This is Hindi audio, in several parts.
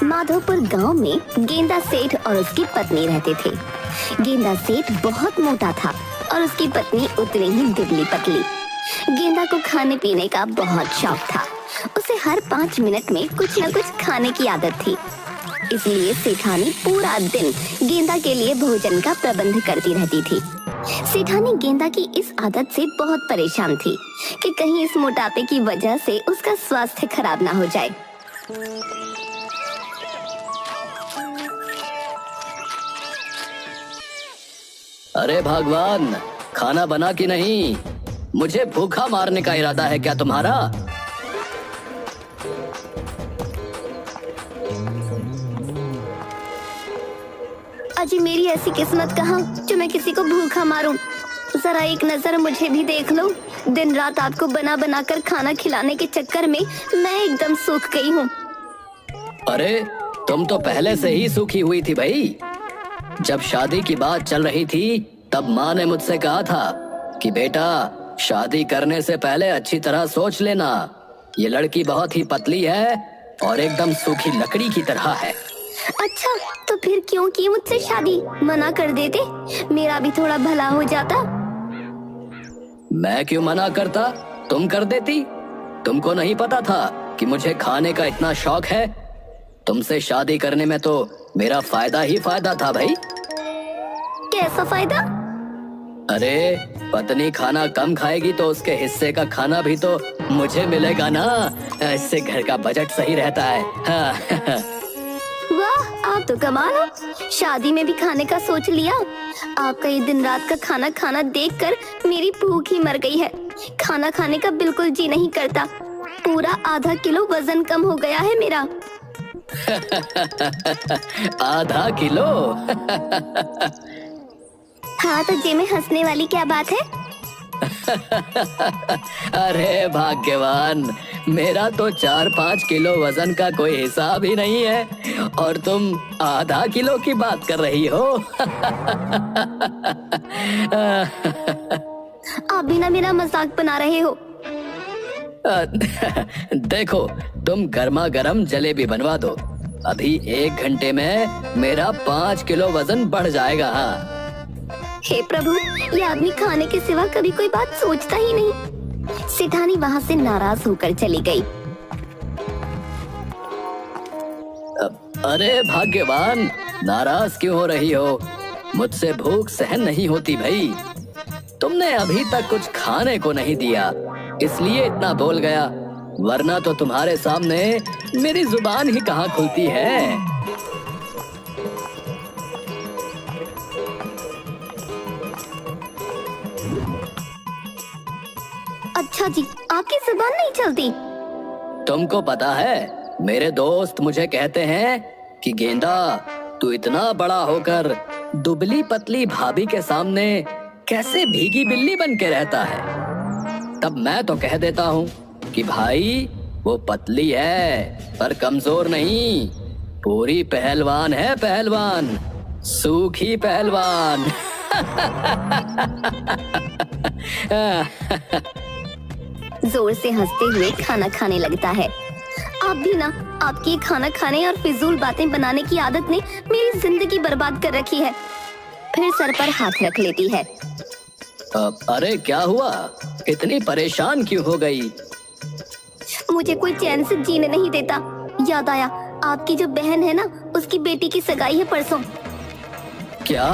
माधोपुर गांव में गेंदा सेठ और उसकी पत्नी रहते थे। गेंदा सेठ बहुत मोटा था और उसकी पत्नी उतनी ही दुबली पतली। गेंदा को खाने पीने का बहुत शौक था। उसे हर 5 मिनट में कुछ न कुछ खाने की आदत थी। इसलिए सेठानी पूरा दिन गेंदा के लिए भोजन का प्रबंध करती रहती थी। सेठानी गेंदा की इस आदत से बहुत परेशान थी कि कहीं इस मोटापे की वजह से उसका स्वास्थ्य खराब ना हो जाए। अरे भगवान, खाना बना कि नहीं? मुझे भूखा मारने का इरादा है क्या तुम्हारा? अजी मेरी ऐसी किस्मत कहाँ जो मैं किसी को भूखा मारूं। जरा एक नजर मुझे भी देख लो। दिन रात आपको बना बना कर खाना खिलाने के चक्कर में मैं एकदम सूख गई हूँ। अरे तुम तो पहले से ही सूखी हुई थी भाई। जब शादी की बात चल रही थी तब माँ ने मुझसे कहा था कि बेटा, शादी करने से पहले अच्छी तरह सोच लेना। ये लड़की बहुत ही पतली है और एकदम सूखी लकड़ी की तरह है। अच्छा, तो फिर क्यों की मुझसे शादी? मना कर देते, मेरा भी थोड़ा भला हो जाता। मैं क्यों मना करता? तुम कर देती। तुमको नहीं पता था कि मुझे खाने का इतना शौक है? तुमसे शादी करने में तो मेरा फायदा ही फायदा था भाई। कैसा फायदा? अरे पत्नी खाना कम खाएगी तो उसके हिस्से का खाना भी तो मुझे मिलेगा ना। इससे घर का बजट सही रहता है। वाह, आप तो कमाल हो। शादी में भी खाने का सोच लिया। आपका ये दिन रात का खाना खाना देखकर मेरी भूख ही मर गई है। खाना खाने का बिल्कुल जी नहीं करता। पूरा आधा किलो वजन कम हो गया है मेरा। आधा किलो? हाँ, तो जे में हंसने वाली क्या बात है? अरे भाग्यवान, मेरा तो 4-5 किलो वजन का कोई हिसाब ही नहीं है और तुम आधा किलो की बात कर रही हो। आप भी ना मेरा मजाक बना रहे हो। देखो, तुम गर्मा गर्म जलेबी बनवा दो। अभी 1 घंटे में मेरा 5 किलो वजन बढ़ जाएगा। हाँ। हे प्रभु, ये आदमी खाने के सिवा कभी कोई बात सोचता ही नहीं। सेठानी वहाँ से नाराज होकर चली गई। अरे भाग्यवान, नाराज क्यों हो रही हो? मुझसे भूख सहन नहीं होती भाई। तुमने अभी तक कुछ खाने को नहीं दिया, इसलिए इतना बोल गया, वरना तो तुम्हारे सामने मेरी जुबान ही कहाँ खुलती है। अच्छा जी, आपकी जुबान नहीं चलती? तुमको पता है, मेरे दोस्त मुझे कहते हैं कि गेंदा, तू इतना बड़ा होकर दुबली पतली भाभी के सामने कैसे भीगी बिल्ली बन के रहता है। तब मैं तो कह देता हूँ कि भाई, वो पतली है पर कमजोर नहीं, पूरी पहलवान है, पहलवान, सूखी पहलवान। जोर से हंसते हुए खाना खाने लगता है। आप भी ना, आपकी खाना खाने और फिजूल बातें बनाने की आदत ने मेरी जिंदगी बर्बाद कर रखी है। फिर सर पर हाथ रख लेती है। अरे क्या हुआ? इतनी परेशान क्यों हो गई? मुझे कोई चैन से जीने नहीं देता। याद आया, आपकी जो बहन है ना, उसकी बेटी की सगाई है परसों। क्या?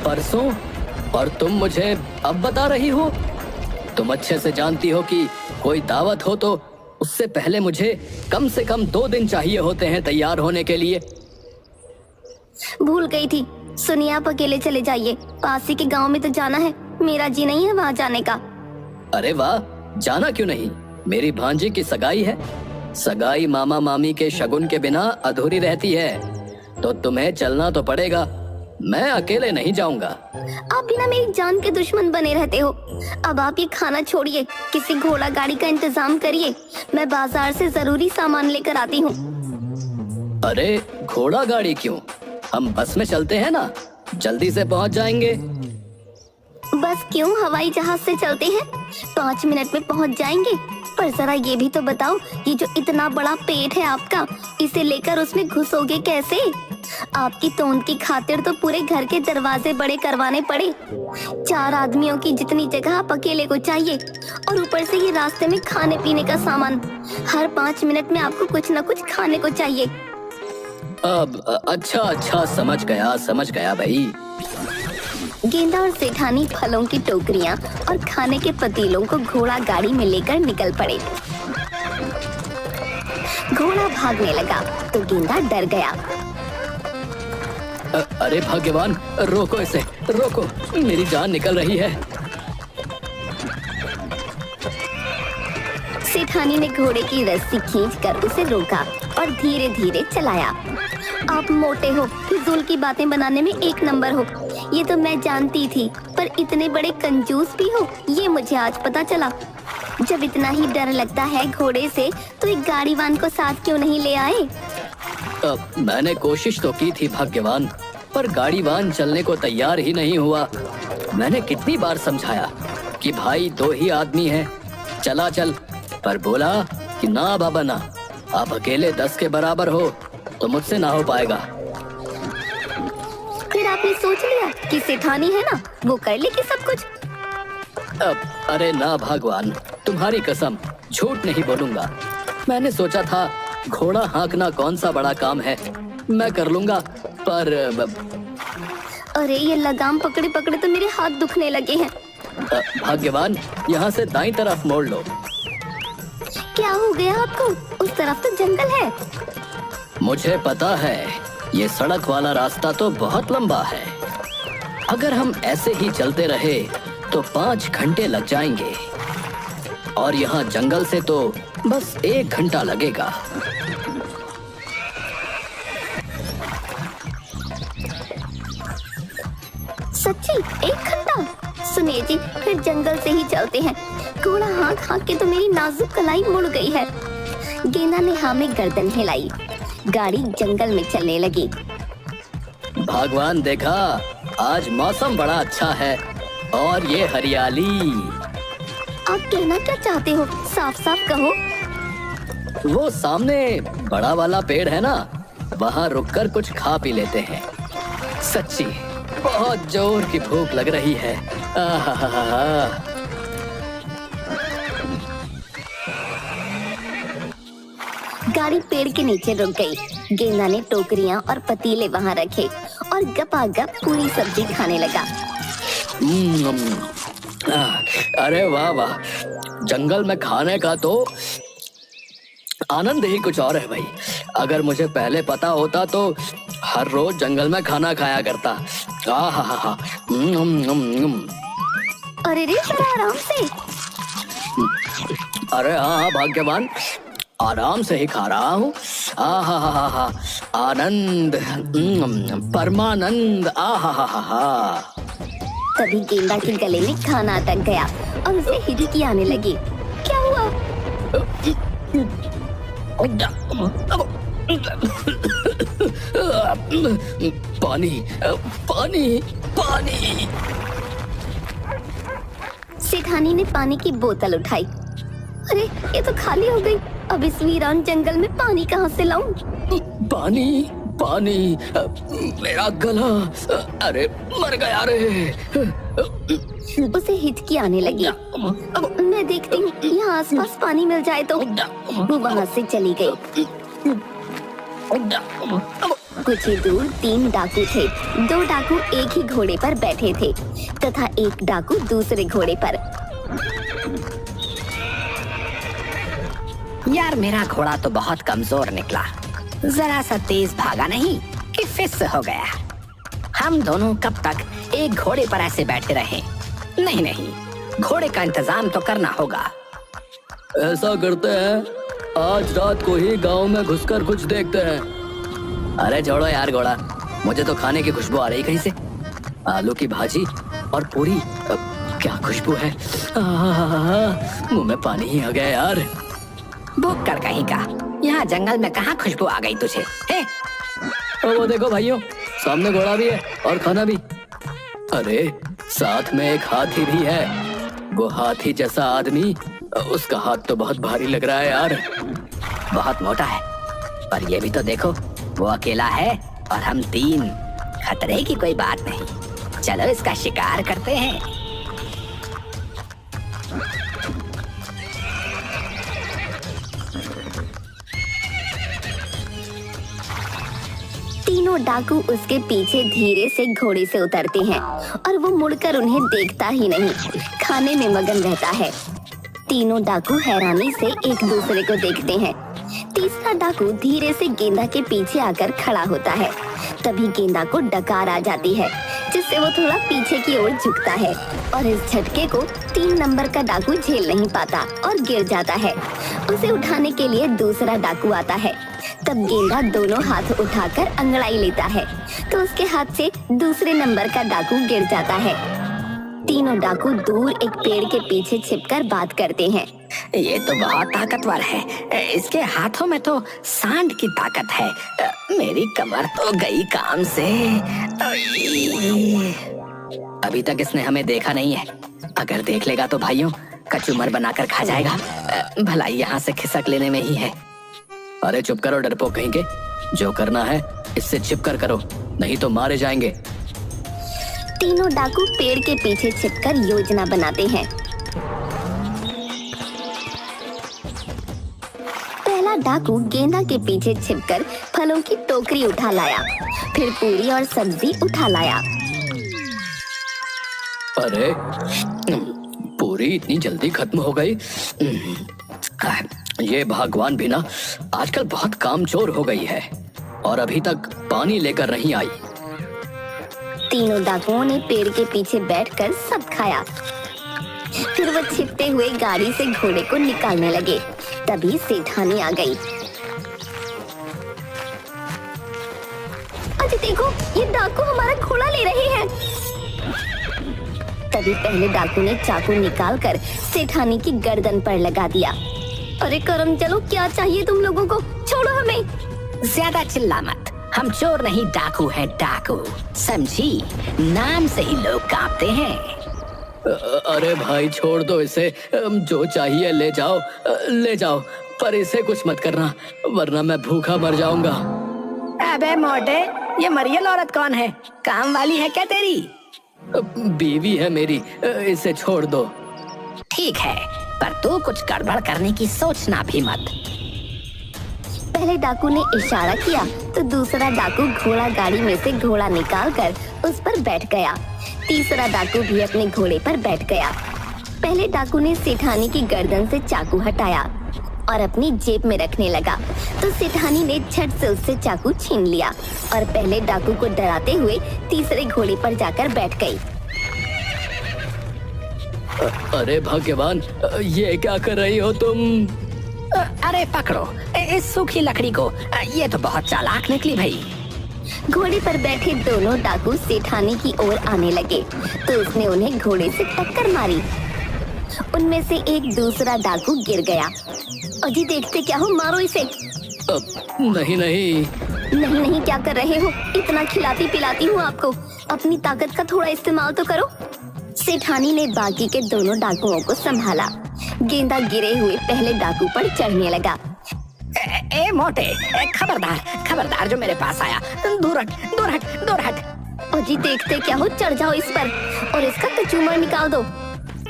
परसों? और तुम मुझे अब बता रही हो? तुम अच्छे से जानती हो कि कोई दावत हो तो उससे पहले मुझे कम से कम 2 दिन चाहिए होते हैं तैयार होने के लिए। भूल गई थी। सुनिए, आप अकेले चले जाइए। पास ही के गांव में तो जाना है, मेरा जी नहीं है वहाँ जाने का। अरे वाह, जाना क्यों नहीं? मेरी भांजी की सगाई है। सगाई मामा मामी के शगुन के बिना अधूरी रहती है, तो तुम्हें चलना तो पड़ेगा। मैं अकेले नहीं जाऊंगा। आप भी ना मेरी जान के दुश्मन बने रहते हो। अब आप ये खाना छोड़िए, किसी घोड़ा गाड़ी का इंतजाम करिए। मैं बाजार से जरूरी सामान लेकर आती हूँ। अरे घोड़ा गाड़ी क्यों? हम बस में चलते हैं ना, जल्दी से पहुँच जाएंगे। बस क्यों, हवाई जहाज से चलते हैं, 5 मिनट में पहुँच जाएंगे। पर जरा ये भी तो बताओ, ये जो इतना बड़ा पेट है आपका, इसे लेकर उसमें घुसोगे कैसे? आपकी तोंद की खातिर तो पूरे घर के दरवाजे बड़े करवाने पड़े। 4 आदमियों की जितनी जगह आप अकेले को चाहिए, और ऊपर से ये रास्ते में खाने पीने का सामान। हर 5 मिनट में आपको कुछ न कुछ खाने को चाहिए। अब अच्छा समझ गया भाई। गेंदा और सेठानी फलों की टोकरियां और खाने के पतीलों को घोड़ा गाड़ी में लेकर निकल पड़े। घोड़ा भागने लगा तो गेंदा डर गया। अरे भगवान, रोको इसे, रोको, मेरी जान निकल रही है। सेठानी ने घोड़े की रस्सी खींचकर उसे रोका और धीरे धीरे चलाया। आप मोटे हो, फिजूल की बातें बनाने में 1 नंबर हो, ये तो मैं जानती थी, पर इतने बड़े कंजूस भी हो, ये मुझे आज पता चला। जब इतना ही डर लगता है घोड़े से, तो एक गाड़ीवान को साथ क्यों नहीं ले आए? मैंने कोशिश तो की थी भाग्यवान, पर गाड़ीवान चलने को तैयार ही नहीं हुआ। मैंने कितनी बार समझाया कि भाई 2 ही आदमी हैं, चला चल, पर बोला कि ना बाबा ना, आप अकेले 10 के बराबर हो तो मुझसे ना हो पाएगा। फिर आपने सोच लिया कि सेठानी है ना, वो कर लेगी सब कुछ। अरे ना भगवान, तुम्हारी कसम, झूठ नहीं बोलूंगा। मैंने सोचा था घोड़ा हाँकना कौन सा बड़ा काम है, मैं कर लूंगा, पर अरे ये लगाम पकड़े पकड़े तो मेरे हाथ दुखने लगे हैं। भाग्यवान, यहाँ से दाईं तरफ मोड़ लो। क्या हो गया आपको? उस तरफ तो जंगल है। मुझे पता है, ये सड़क वाला रास्ता तो बहुत लंबा है। अगर हम ऐसे ही चलते रहे तो 5 घंटे लग जाएंगे, और यहाँ जंगल से तो बस 1 घंटा लगेगा। सच्ची 1 घंटा? सुनिए जी, फिर जंगल से ही चलते हैं। घोड़ा हाँक हाँक के तो मेरी नाजुक कलाई मुड़ गई है। गेंदा ने हाँ में गर्दन हिलाई। गाड़ी जंगल में चलने लगी। भगवान, देखा, आज मौसम बड़ा अच्छा है, और ये हरियाली। आप कहना क्या चाहते हो? साफ साफ कहो। वो सामने बड़ा वाला पेड़ है ना, वहाँ रुककर कुछ खा पी लेते हैं। सच्ची बहुत जोर की भूख लग रही है। आहा। गाड़ी पेड़ के नीचे रुक गई। गेंदा ने टोकरियां और पतीले वहां रखे और गपागप पूरी सब्जी खाने लगा। अरे वाह वाह, जंगल में खाने का तो आनंद ही कुछ और है भाई। अगर मुझे पहले पता होता तो हर रोज जंगल में खाना खाया करता। आहा। अरे रे, जरा आराम से। अरे हाँ भाग्यवान, आराम से ही खा रहा हूँ। आहा, आनंद, परमानंद। आहा। तभी गेंदा के गले में खाना अटक गया और उसे हिचकी आने लगी। क्या हुआ? पानी, पानी, पानी। सेठानी ने पानी की बोतल उठाई। अरे ये तो खाली हो गई। अब इस वीरान जंगल में पानी कहाँ से लाऊं? पानी, पानी, मेरा गला, अरे मर गया रे। उसे हिचकी आने लगी। मैं देखती हूँ यहाँ आसपास पानी मिल जाए तो। वो वहाँ से चली गई। कुछ ही दूर 3 डाकू थे। 2 डाकू एक ही घोड़े पर बैठे थे तथा एक डाकू दूसरे घोड़े पर। यार, मेरा घोड़ा तो बहुत कमजोर निकला। जरा सा तेज भागा नहीं कि फिस हो गया। हम दोनों कब तक एक घोड़े पर ऐसे बैठे रहे? नहीं, घोड़े का इंतजाम तो करना होगा। ऐसा करते हैं, आज रात को ही गांव में घुसकर कुछ देखते हैं। अरे छोड़ो यार घोड़ा, मुझे तो खाने की खुशबू आ रही कहीं से। आलू की भाजी और पूरी, क्या खुशबू है। मुंह में पानी ही आ गया यार। भूख कर कहीं का, यहाँ जंगल में कहाँ खुशबू आ गई तुझे? वो देखो भाइयों, सामने घोड़ा भी है और खाना भी। अरे साथ में एक हाथी भी है। वो हाथी जैसा आदमी उसका हाथ तो बहुत भारी लग रहा है यार। बहुत मोटा है, पर ये भी तो देखो, वो अकेला है और हम 3। खतरे की कोई बात नहीं, चलो इसका शिकार करते हैं। तीनों डाकू उसके पीछे धीरे से घोड़े से उतरते हैं और वो मुड़कर उन्हें देखता ही नहीं, खाने में मगन रहता है। तीनों डाकू हैरानी से एक दूसरे को देखते हैं। तीसरा डाकू धीरे से गेंदा के पीछे आकर खड़ा होता है। तभी गेंदा को डकार आ जाती है, जिससे वो थोड़ा पीछे की ओर झुकता है और इस झटके को 3 नंबर का डाकू झेल नहीं पाता और गिर जाता है। उसे उठाने के लिए दूसरा डाकू आता है। तब गेंदा दोनों हाथ उठाकर अंगड़ाई लेता है तो उसके हाथ से दूसरे नंबर का डाकू गिर जाता है। तीनों डाकू दूर एक पेड़ के पीछे छिपकर बात करते हैं। ये तो बहुत ताकतवर है, इसके हाथों में तो सांड की ताकत है। मेरी कमर तो गई काम से। अभी तक इसने हमें देखा नहीं है, अगर देख लेगा तो भाइयों कचूमर बनाकर खा जाएगा। भलाई यहाँ से खिसक लेने में ही है। अरे चुप करो डरपोक कहीं के, जो करना है इससे छिपकर करो, नहीं तो मारे जाएंगे। तीनों डाकू पेड़ के पीछे छिपकर योजना बनाते हैं। पहला डाकू गेंदा के पीछे छिपकर फलों की टोकरी उठा लाया, फिर पूरी और सब्जी उठा लाया। अरे पूरी इतनी जल्दी खत्म हो गई। ये भगवान भी ना आजकल बहुत कामचोर हो गई है और अभी तक पानी लेकर नहीं आई। तीनों डाकुओं ने पेड़ के पीछे बैठकर सब खाया। फिर वो छिपते हुए गाड़ी से घोड़े को निकालने लगे। तभी सेठानी आ गई। अजी देखो, ये डाकू हमारा घोड़ा ले रहे हैं। तभी पहले डाकू ने चाकू निकालकर सेठानी की गर्दन पर लगा दिया। अरे करम चलो, क्या चाहिए तुम लोगों को? छोड़ो हमें। ज्यादा चिल्ला मत, हम चोर नहीं डाकू हैं, डाकू समझी? नाम से ही लोग कांपते हैं। अरे भाई छोड़ दो इसे, जो चाहिए ले जाओ, ले जाओ, पर इसे कुछ मत करना वरना मैं भूखा मर जाऊंगा। अबे मोटे, ये मरियल औरत कौन है? काम वाली है क्या तेरी? बीवी है मेरी, इसे छोड़ दो। ठीक है, पर तू कुछ गड़बड़ करने की सोचना भी मत। पहले डाकू ने इशारा किया तो दूसरा डाकू घोड़ा गाड़ी में से घोड़ा निकालकर उस पर बैठ गया। तीसरा डाकू भी अपने घोड़े पर बैठ गया। पहले डाकू ने सेठानी की गर्दन से चाकू हटाया और अपनी जेब में रखने लगा, तो सेठानी ने झट से उससे चाकू छीन लिया और पहले डाकू को डराते हुए तीसरे घोड़े पर जाकर बैठ गई। अरे भगवान, ये क्या कर रही हो तुम? अरे पकड़ो इस सूखी लकड़ी को, ये तो बहुत चालाक निकली भाई। घोड़े पर बैठे दोनों डाकू सेठानी की ओर आने लगे तो उसने उन्हें घोड़े से टक्कर मारी। उनमें से एक दूसरा डाकू गिर गया। अजी देखते क्या हो, मारो इसे। नहीं नहीं नहीं नहीं क्या कर रहे हो? इतना खिलाती पिलाती हूँ आपको, अपनी ताकत का थोड़ा इस्तेमाल तो करो। सेठानी ने बाकी के दोनों डाकुओं को संभाला। गेंदा गिरे हुए पहले डाकू पर चढ़ने लगा। ए मोटे, खबरदार खबरदार, जो मेरे पास आया, दूर हट दूर हट दूर हट। अजी देखते क्या हो, चढ़ जाओ इस पर और इसका कचूमर निकाल दो।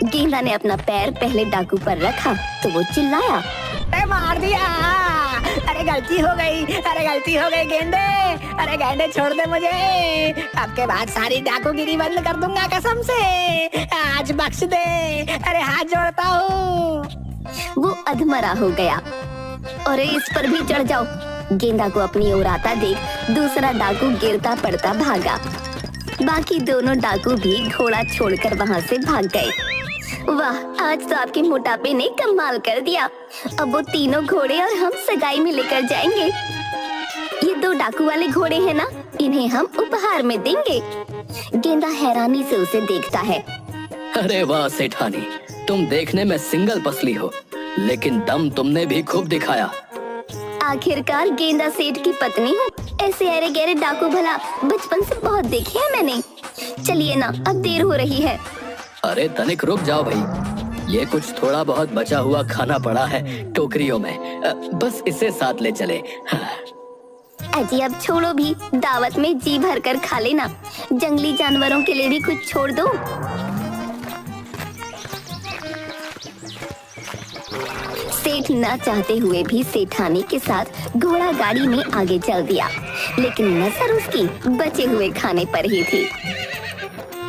गेंदा ने अपना पैर पहले डाकू पर रखा तो वो चिल्लाया, मार दिया। अरे गलती हो गई, अरे गलती हो गई गेंदे, अरे गेंदे छोड़ दे मुझे। अब के बाद सारी डाकूगिरी बंद कर दूंगा कसम से, आज बख्श दे, अरे हाथ जोड़ता हूँ। वो अधमरा हो गया। अरे इस पर भी चढ़ जाओ। गेंदा को अपनी ओर आता देख दूसरा डाकू गिरता पड़ता भागा। बाकी दोनों डाकू भी घोड़ा छोड़कर वहाँ से भाग गए। वाह, आज तो आपके मोटापे ने कमाल कर दिया। अब वो तीनों घोड़े और हम सगाई में लेकर जाएंगे। ये 2 डाकू वाले घोड़े हैं ना, इन्हें हम उपहार में देंगे। गेंदा हैरानी से उसे देखता है। अरे वाह सेठानी, तुम देखने में सिंगल पसली हो, लेकिन दम तुमने भी खूब दिखाया। आखिरकार गेंदा सेठ की पत्नी हूँ। ऐसे अरे गहरे डाकू भला बचपन से बहुत देखे हैं मैंने। चलिए ना, अब देर हो रही है। अरे तनिक रुक जाओ भाई, ये कुछ थोड़ा बहुत बचा हुआ खाना पड़ा है टोकरियों में, बस इसे साथ ले चले। अजी अब छोड़ो भी, दावत में जी भर कर खा लेना, जंगली जानवरों के लिए भी कुछ छोड़ दो। सेठ ना चाहते हुए भी सेठानी के साथ घोड़ा गाड़ी में आगे चल दिया, लेकिन नजर उसकी बचे हुए खाने पर ही थी।